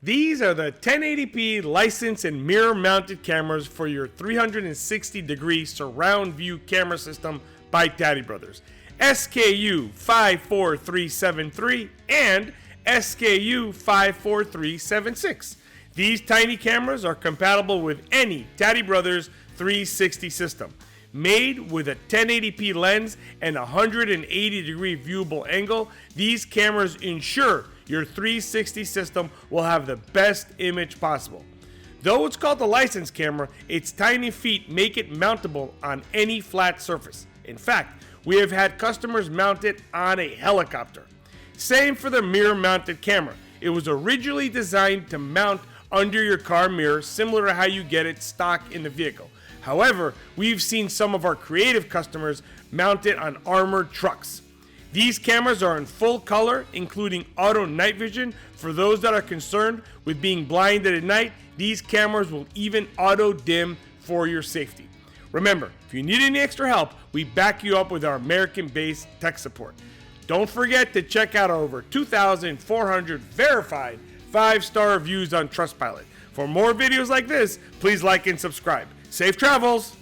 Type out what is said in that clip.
These are the 1080p license and mirror mounted cameras for your 360 degree surround view camera system by TadiBrothers. SKU 54373 and SKU 54376. These tiny cameras are compatible with any TadiBrothers 360 system. Made with a 1080p lens and 180 degree viewable angle, these cameras ensure your 360 system will have the best image possible. Though it's called a license camera, its tiny feet make it mountable on any flat surface. In fact, we have had customers mount it on a helicopter. Same for the mirror mounted camera. It was originally designed to mount under your car mirror, similar to how you get it stock in the vehicle. However, we've seen some of our creative customers mount it on armored trucks. These cameras are in full color, including auto night vision. For those that are concerned with being blinded at night, these cameras will even auto dim for your safety. Remember, if you need any extra help, we back you up with our American-based tech support. Don't forget to check out our over 2,400 verified 5-star reviews on Trustpilot. For more videos like this, please like and subscribe. Safe travels!